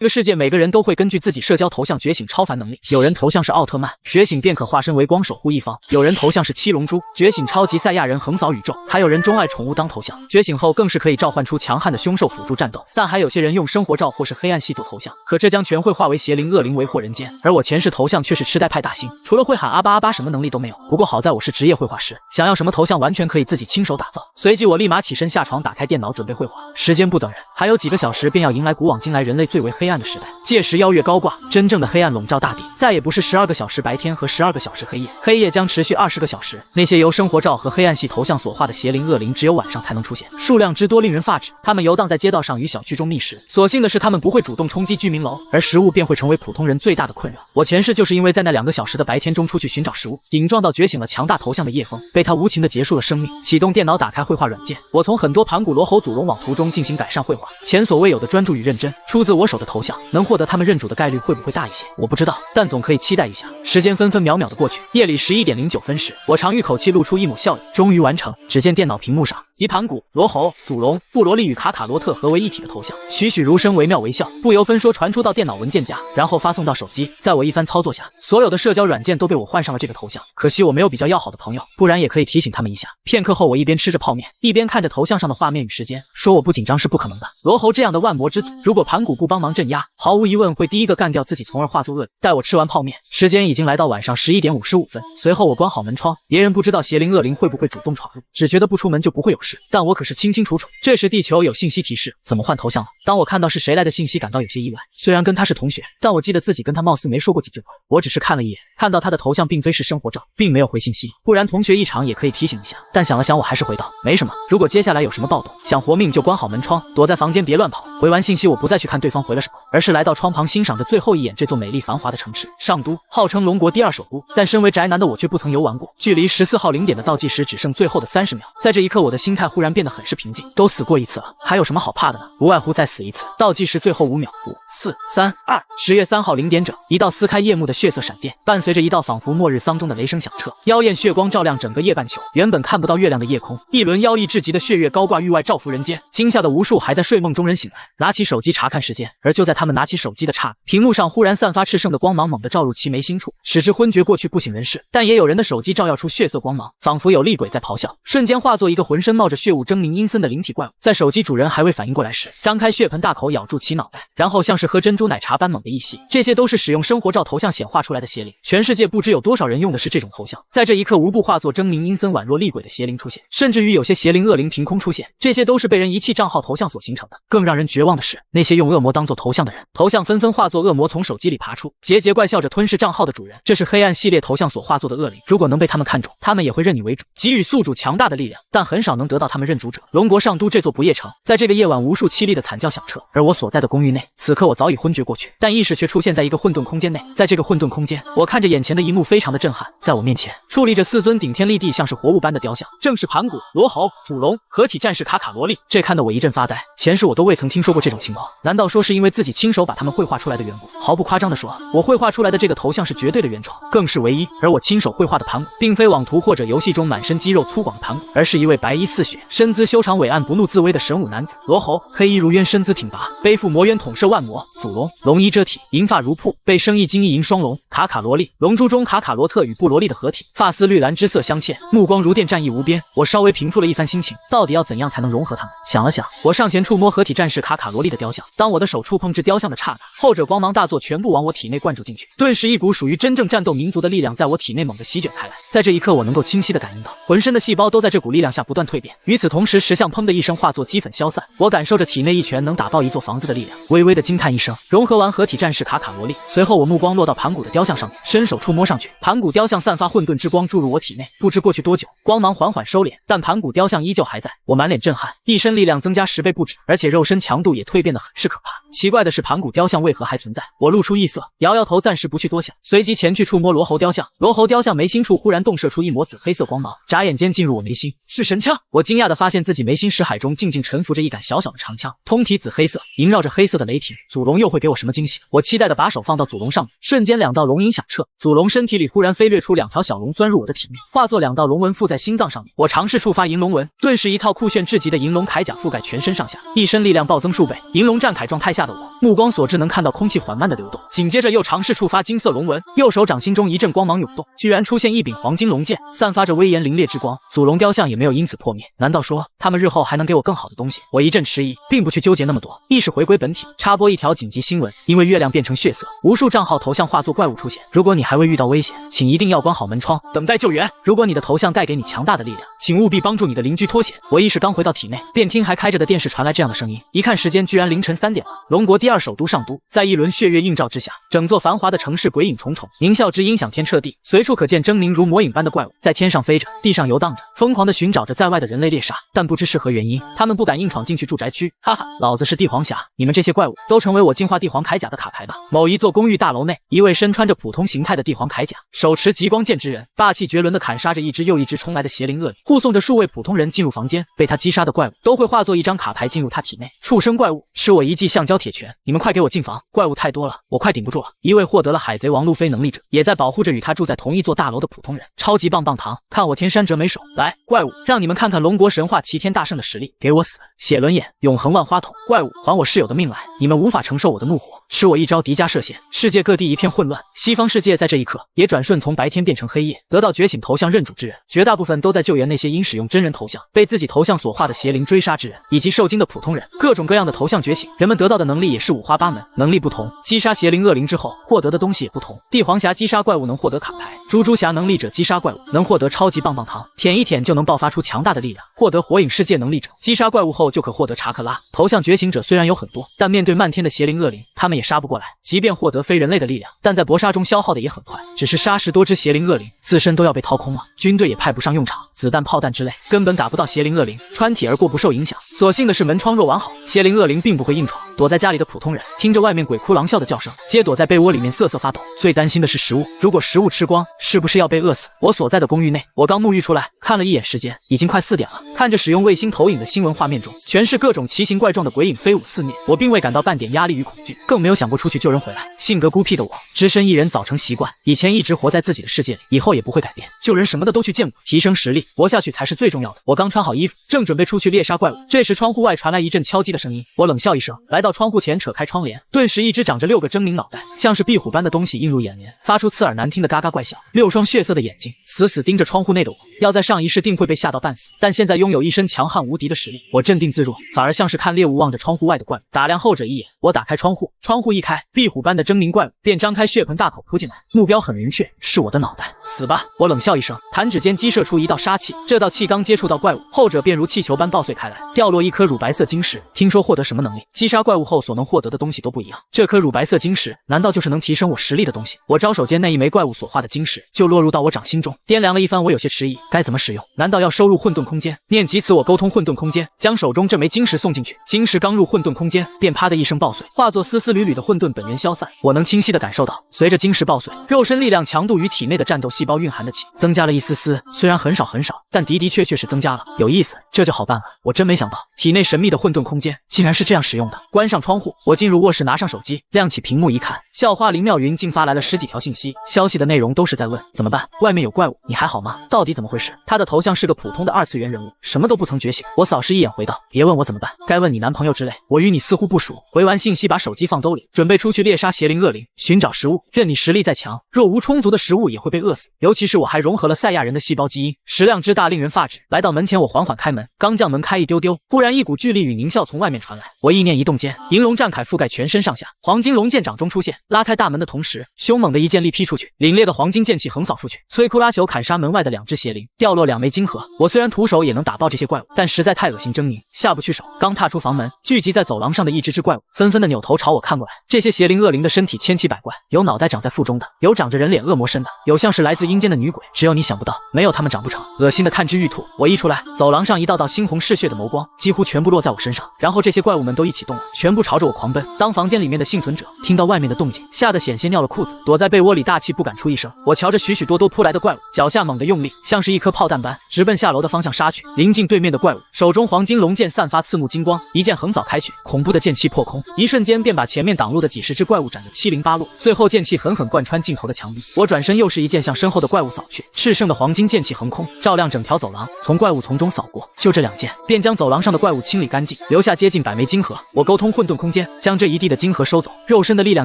这个世界每个人都会根据自己社交头像觉醒超凡能力，有人头像是奥特曼，觉醒便可化身为光守护一方；有人头像是七龙珠，觉醒超级赛亚人横扫宇宙；还有人钟爱宠物当头像，觉醒后更是可以召唤出强悍的凶兽辅助战斗。但还有些人用生活照或是黑暗系做头像，可这将全会化为邪灵恶灵为祸人间。而我前世头像却是痴呆派大星，除了会喊阿巴阿巴什么能力都没有。不过好在我是职业绘画师，想要什么头像完全可以自己亲手打造。随即我立马起身下床，打开电脑准备绘画。时间不等人，还有几个小时便要迎来古往今来人类最为黑暗的时代。届时邀月高挂，真正的黑暗笼罩大地，再也不是12个小时白天和12个小时黑夜，黑夜将持续20个小时。那些由生活照和黑暗系头像所化的邪灵恶灵，只有晚上才能出现，数量之多令人发指。他们游荡在街道上与小区中觅食，所幸的是他们不会主动冲击居民楼，而食物便会成为普通人最大的困扰。我前世就是因为在那2个小时的白天中出去寻找食物，顶撞到觉醒了强大头像的夜风，被他无情的结束了生命。启动电脑，打开绘画软件，我从很多盘古罗侯祖龙网图中进行改善绘画，前所未有的专注与认真，出自我手的头像能获得他们认主的概率会不会大一些？我不知道，但总可以期待一下。时间分分秒秒的过去，夜里11点09分时，我长吁口气，露出一抹笑意，终于完成。只见电脑屏幕上集盘古、罗侯、祖龙、布罗利与卡卡罗特合为一体的头像，栩栩如生，惟妙惟肖，不由分说传出到电脑文件夹，然后发送到手机。在我一番操作下，所有的社交软件都被我换上了这个头像。可惜我没有比较要好的朋友，不然也可以提醒他们一下。片刻后，我一边吃着泡面，一边看着头像上的画面与时间，说我不紧张是不可能的。罗侯这样的万魔之祖，如果盘古不帮忙镇压，毫无疑问会第一个干掉自己，从而化作恶灵。待我吃完泡面，时间已经来到晚上11点55分。随后我关好门窗，别人不知道邪灵恶灵会不会主动闯入，只觉得不出门就不会有事，但我可是清清楚楚。这时地球有信息提示，怎么换头像了？当我看到是谁来的信息，感到有些意外。虽然跟他是同学，但我记得自己跟他貌似没说过几句话。我只是看了一眼，看到他的头像并非是生活照，并没有回信息，不然同学一场也可以提醒一下。但想了想，我还是回道没什么，如果接下来有什么暴动，想活命就关好门窗，躲在房间别乱跑。回完信息，我不再去看对方回了什么，而是来到窗旁欣赏着最后一眼这座美丽繁华的城市上都，号称龙国第2首都，但身为宅男的我却不曾游玩过。距离14号0点的倒计时只剩最后的30秒，在这一刻我的心态忽然变得很是平静，都死过一次了，还有什么好怕的呢？无外乎再死一次。倒计时最后5秒，5、4、3、2。10月3号0点整，一道撕开夜幕的血色闪电，伴随着一道仿佛末日丧钟的雷声响彻，妖艳血光照亮整个夜半球。原本看不到月亮的夜空，一轮妖异至极的血月高挂域外，照拂人间。惊吓的无数还在睡梦中人醒来，拿起手机查看时间。而就在他们拿起手机的刹那，屏幕上忽然散发炽盛的光芒，猛地照入其眉心处，使之昏厥过去，不省人事。但也有人的手机照耀出血色光芒，仿佛有厉鬼在咆哮，瞬间化作一个浑身冒着血雾狰狞阴森的灵体怪物。在手机主人还未反应过来时，张开血盆大口咬住其脑袋，然后像是喝珍珠奶茶般猛地一吸。这些都是使用生活照头像显化出来的邪灵，全世界不知有多少人用的是这种头像。在这一刻，无不化作狰狞阴森宛若厉鬼的邪灵出现，甚至于有些邪灵恶灵凭空出现，这些都是被人遗弃账号头像所形成的。更让人绝望的是，那些用恶魔当做头像的人，头像纷纷化作恶魔从手机里爬出，桀桀怪笑着吞噬账号的主人。这是黑暗系列头像所化作的恶灵，如果能被他们看中，他们也会认你为主，给予宿主强大的力量，但很少能得到他们认主者。龙国上都这座不夜城，在这个夜晚无数凄厉的惨叫响彻，而我所在的公寓内，此刻我早已昏厥过去，但意识却出现在一个混沌空间内。在这个混沌空间，我看着眼前的一幕非常的震撼，在我面前矗立着4尊顶天立地像是活物般的雕像，正是盘古、罗侯、祖龙合体战士卡卡罗利。这看得我一阵发呆，前世我都未曾听说过这种情况，难道说是因为自己亲手把他们绘画出来的缘故？毫不夸张地说，我绘画出来的这个头像是绝对的原创，更是唯一。而我亲手绘画的盘古，并非网图或者游戏中满身肌肉粗犷的盘古，而是一位白衣似雪、身姿修长伟岸、不怒自威的神武男子。罗侯黑衣如渊，身姿挺拔，背负魔渊统摄万魔。祖龙龙衣遮体，银发如瀑，被生意金翼银双龙。卡卡罗利龙珠中卡卡罗特与布罗利的合体，发丝绿蓝之色相嵌，目光如电，战意无边。我稍微平复了一番心情，到底要怎样才能融合他们？想了想，我上前触摸合体战士卡卡罗利的雕像，当我的手触碰至雕像的刹那，后者光芒大作，全部往我体内灌注进去，顿时一股属于真正战斗民族的力量在我体内猛地席卷开来。在这一刻，我能够清晰地感应到，浑身的细胞都在这股力量下不断蜕变。与此同时，石像砰的一声化作齑粉消散，我感受着体内一拳能打爆一座房子的力量，微微的惊叹一声。融合完合体战士卡卡罗利，随后我目光落到盘古的雕像上面，伸手触摸上去，盘古雕像散发混沌之光注入我体内，不知过去多久，光芒缓缓收敛，但盘古雕像依旧还在。我满脸震撼，一身力量增加10倍不止，而且肉身强度也蜕变得很是可怕。奇怪的是，盘古雕像为何还存在？我露出异色，摇摇头，暂时不去多想，随即前去触摸罗侯雕像。罗侯雕像眉心处忽然迸射出一抹紫黑色光芒，眨眼间进入我眉心，是神枪！我惊讶地发现自己眉心识海中静静沉浮着一杆小小的长枪，通体紫黑色，萦绕着黑色的雷霆。祖龙又会给我什么惊喜？我期待地把手放到祖龙上面，瞬间2道龙影响彻，祖龙身体里忽然飞掠出2条小龙，钻入我的体内，化作2道龙纹附在心脏上面。我尝试触发银龙纹，顿时一套酷炫至极的银龙铠甲覆盖全身上下，一身力量暴增数倍。银龙战铠状态下的我，目光所至能看看到空气缓慢的流动，紧接着又尝试触发金色龙纹，右手掌心中一阵光芒涌动，居然出现一柄黄金龙剑，散发着威严凌冽之光。祖龙雕像也没有因此破灭。难道说他们日后还能给我更好的东西？我一阵迟疑，并不去纠结那么多，意识回归本体，插播一条紧急新闻：因为月亮变成血色，无数账号头像化作怪物出现。如果你还未遇到危险，请一定要关好门窗，等待救援。如果你的头像带给你强大的力量，请务必帮助你的邻居脱险。我意识刚回到体内，便听还开着的电视传来这样的声音，一看时间居然凌晨3点了。龙国第2首都上都，在一轮血月映照之下，整座繁华的城市鬼影重重，狞笑之音响天彻地，随处可见狰狞如魔影般的怪物在天上飞着，地上游荡着，疯狂地寻找着在外的人类猎杀，但不知是何原因，他们不敢硬闯进去住宅区。哈哈，老子是帝皇侠，你们这些怪物都成为我净化帝皇铠甲的卡牌吧。某一座公寓大楼内，一位身穿着普通形态的帝皇铠甲，手持极光剑之人，霸气绝伦地砍杀着一只又一只冲来的邪灵恶灵，护送着数位普通人进入房间。被他击杀的怪物都会化作一张卡牌进入他体内。畜生怪物，吃我一记橡胶铁拳！你们快给我进房，怪物太多了，我快顶不住了。一位获得了海贼王路飞能力者，也在保护着与他住在同一座大楼的普通人。超级棒棒糖，看我天山折梅手！来，怪物，让你们看看龙国神话齐天大圣的实力！给我死！血轮眼，永恒万花筒，怪物，还我室友的命来！你们无法承受我的怒火，吃我一招迪迦射线！世界各地一片混乱，西方世界在这一刻也转瞬从白天变成黑夜。得到觉醒头像认主之人，绝大部分都在救援那些因使用真人头像被自己头像所化的邪灵追杀之人，以及受惊的普通人。各种各样的头像觉醒，人们得到的能力也是五花八门，能力不同，击杀邪灵恶灵之后获得的东西也不同。帝皇侠击杀怪物能获得卡牌，猪猪侠能力者击杀怪物能获得超级棒棒糖，舔一舔就能爆发出强大的力量。获得火影世界能力者击杀怪物后就可获得查克拉。头像觉醒者虽然有很多，但面对漫天的邪灵恶灵，他们也杀不过来。即便获得非人类的力量，但在搏杀中消耗的也很快，只是杀10多只邪灵恶灵，自身都要被掏空了，军队也派不上用场，子弹炮弹之类根本打不到邪灵恶灵，穿体而过不受影响。所幸的是门窗若完好，邪灵恶灵并不会硬闯。躲在家里的普通人听着外面鬼哭狼啸的叫声，皆躲在被窝里面瑟瑟发抖。最担心的是食物，如果食物吃光，是不是要被饿死？我所在的公寓内，我刚沐浴出来，看了一眼时间，已经快4点了。看着使用卫星投影的新闻画面中，全是各种奇形怪状的鬼影飞舞四面，我并未感到半点压力与恐惧，更没有想过出去救人回来。性格孤僻的我，只身一人早成习惯，以前一直活在自己的世界里，以后也不会改变。救人什么的都去见过，提升实力，活下去才是最重要的。我刚穿好衣服，正准备出去猎杀怪物，这时窗户外传来一阵敲击的声音，我冷笑一声，来到窗户前扯开窗帘，顿时一只长着6个狰狞脑袋，像是壁虎般的东西映入眼帘，发出刺耳难听的嘎嘎怪响，6双血色的眼睛死死盯着窗户内的我。要在上一世定会被吓到半死，但现在拥有一身强悍无敌的实力，我镇定自若，反而像是看猎物望着窗户外的怪物，打量后者一眼。我打开窗户，窗户一开，壁虎般的狰狞怪物便张开血盆大口扑进来，目标很明确，是我的脑袋，死吧！我冷笑一声，弹指间激射出一道杀气，这道气刚接触到怪物，后者便如气球般爆碎开来，掉落一颗乳白色晶石。听说获得什么能力，击杀怪物后所能获得的东西都不一样，这颗乳白色晶石难道就是能提升我实力的东西？我招手间那一枚怪物所化的晶石就落入到我掌心中，掂量了一番，我有些迟疑，该怎么使用？难道要收入混沌空间？念及此，我沟通混沌空间，将手中这枚晶石送进去。晶石刚入混沌空间，便啪的一声爆碎，化作丝丝缕缕的混沌本源消散。我能清晰地感受到，随着晶石爆碎，肉身力量强度与体内的战斗细胞蕴含的气增加了一丝丝，虽然很少很少，但的确是增加了。有意思，这就好办了。我真没想到，体内神秘的混沌空间竟然是这样使用的。关上窗户，我进入卧室，拿上手机，亮起屏幕一看，校花林妙云竟发来了10几条信息，消息的内容都是在问怎么办，外面有怪物，你还好吗？到底怎么回事？她的头像是个普通的2次元人物，什么都不曾觉醒。我扫视一眼回道，别问我怎么办，该问你男朋友之类，我与你似乎不熟。回完信息，把手机放兜里，准备出去猎杀邪灵恶灵，寻找食物。任你实力再强，若无充足的食物也会被饿死，尤其是我还融合了赛亚人的细胞基因，食量之大令人发指。来到门前，我缓缓开门，刚将门开一丢丢，忽然一股巨力与狞笑从外面传来，我意念一动间，银龙战铠覆盖全身上下，黄金龙剑掌中出现，拉开大门的同时，凶猛的一剑力劈出去，凛冽的黄金剑气横扫出去，摧枯拉朽砍杀门外的2只邪灵，掉落2枚金核。我虽然徒手也能打爆这些怪物，但实在太恶心狰狞，下不去手。刚踏出房门，聚集在走廊上的一只怪物纷纷的扭头朝我看过来。这些邪灵恶灵的身体千奇百怪，有脑袋长在腹中的，有长着人脸恶魔身的，有像是来自阴间的女鬼，只有你想不到，没有他们长不成，恶心的看之欲吐。我一出来，走廊上一道道猩红嗜血的眸光几乎全部落在我身上，然后这些怪物们都一起动了，全部朝着我狂奔。当房间里面的幸存者听到外面的动静，吓得险些尿了裤子，躲在被窝里大气不敢出一声。我瞧着许许多多扑来的怪物，脚下猛地用力，像是一颗炮弹般直奔下楼的方向杀去。临近对面的怪物，手中黄金龙剑散发刺目金光，一剑横扫开去，恐怖的剑气破空，一瞬间便把前面挡路的几十只怪物斩得七零八落，最后剑气狠狠贯穿镜头的墙壁。我转身又是一剑向身后的怪物扫去，炽盛的黄金剑气横空，照亮整条走廊，从怪物丛中扫过，就这2剑便将走廊上的怪物清理干净，留下接近100枚金核。我沟通混沌空间，将这一地的金金盒收走，肉身的力量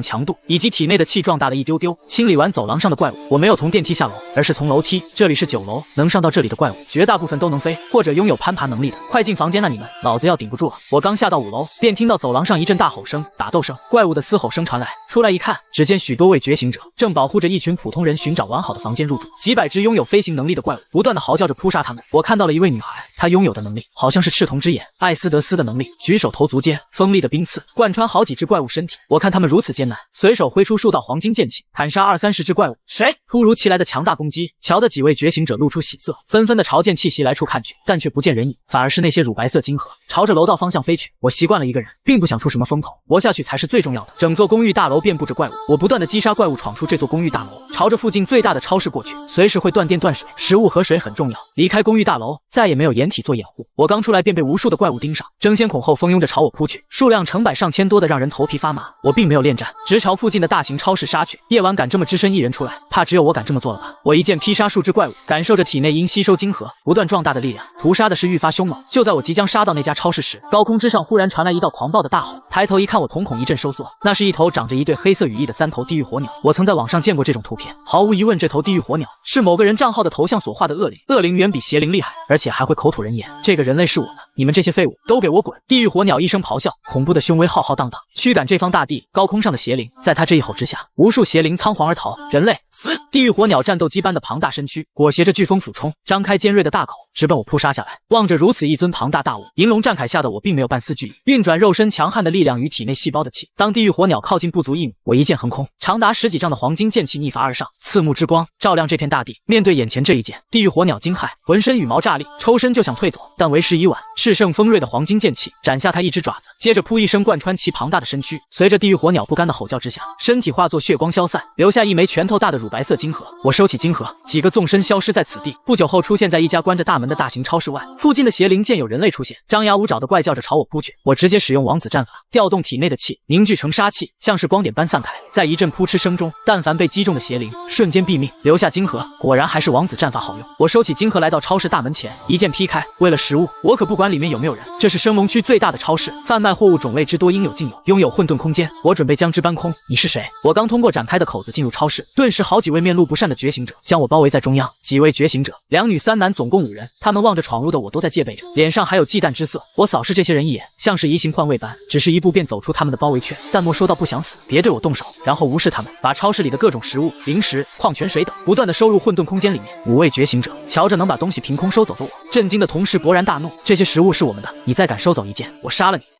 强度以及体内的气壮大了一丢丢。清理完走廊上的怪物，我没有从电梯下楼，而是从楼梯。这里是9楼，能上到这里的怪物，绝大部分都能飞，或者拥有攀爬能力的。快进房间啊你们，老子要顶不住了！我刚下到5楼，便听到走廊上一阵大吼声、打斗声，怪物的嘶吼声传来。出来一看，只见许多位觉醒者正保护着一群普通人寻找完好的房间入住。几百只拥有飞行能力的怪物不断的嚎叫着扑杀他们。我看到了一位女孩，她拥有的能力好像是赤瞳之眼，艾斯德斯的能力，举手投足间锋利的冰刺贯穿好几只怪物身体。我看他们如此艰难，随手挥出数道黄金剑气，砍杀20-30只怪物。谁？突如其来的强大攻击，瞧得几位觉醒者露出喜色，纷纷的朝见气袭来处看去，但却不见人影，反而是那些乳白色金河朝着楼道方向飞去。我习惯了一个人，并不想出什么风头，活下去才是最重要的。整座公寓大楼遍布着怪物，我不断的击杀怪物，闯出这座公寓大楼，朝着附近最大的超市过去，随时会断电断水，食物和水很重要。离开公寓大楼，再也没有掩体做掩护，我刚出来便被无数的怪物盯上，争先恐后蜂拥着朝我扑去，数量成百上千多的让人头皮发麻。我并没有恋战，直朝附近的大型超市杀去。夜晚敢这么只身一人出来，怕只有我敢这么做了吧？我一剑劈杀数只怪物，感受着体内因吸收金河不断壮大的力量，屠杀的是愈发凶猛。就在我即将杀到那家超市时，高空之上忽然传来一道狂暴的大吼，抬头一看，我瞳孔一阵收缩，那是一头长着一对黑色羽翼的3头地狱火鸟。我曾在网上见过这种图片，毫无疑问，这头地狱火鸟是某个人账号的头像所画的恶灵，恶灵远比邪灵厉害，而且还会口吐人言。这个人类是我的，你们这些废物都给我滚！地狱火鸟一声咆哮，恐怖的凶威浩浩荡荡，驱赶这方大地高空上的邪灵。在他这一吼之下，无数邪灵仓皇而逃。人类死！地狱火鸟战斗机般的庞大身躯裹挟着飓风俯冲，张开尖锐的大口直奔我扑杀下来。望着如此一尊庞大大物，银龙战铠下的我并没有半丝惧意，运转肉身强悍的力量与体内细胞的气。当地狱火鸟靠近不足1米，我一剑横空，长达10几丈的黄金剑气逆伐而上，刺目之光照亮这片大地。面对眼前这一剑，地狱火鸟惊骇，浑身羽毛炸裂，抽身就想退走，但为时已晚。炽盛锋锐的黄金剑气斩下他一只爪子，接着噗一声贯穿其庞大的身躯。随着地狱火鸟不甘的吼叫之下，身体化作血光消散，留下一枚拳头大的乳白色金河。我收起金河，几个纵身消失在此地。不久后出现在一家关着大门的大型超市外，附近的邪灵见有人类出现，张牙舞爪的怪叫着朝我扑去。我直接使用王子战法，调动体内的气凝聚成杀气，像是光点般散开。在一阵扑哧声中，但凡被击中的邪灵瞬间毙命，留下金河。果然还是王子战法好用。我收起金河来到超市大门前，一剑劈开。为了食物，我可不管里面有没有人，这是生龙区最大的超市，贩卖货物种类之多，应有尽有，拥有混沌空间，我准备将之搬空。你是谁？我刚通过展开的口子进入超市，顿时好几位面露不善的觉醒者将我包围在中央。几位觉醒者，2女3男，总共5人，他们望着闯入的我都在戒备着，脸上还有忌惮之色。我扫视这些人一眼，像是移形换位般，只是一步便走出他们的包围圈。弹幕说到不想死，别对我动手，然后无视他们，把超市里的各种食物、零食、矿泉水等不断的收入混沌空间里面。5位觉醒者瞧着能把东西凭空收走的我，震惊的同时勃然大怒，这些食物是我们的，你再敢收走一件，我杀了你！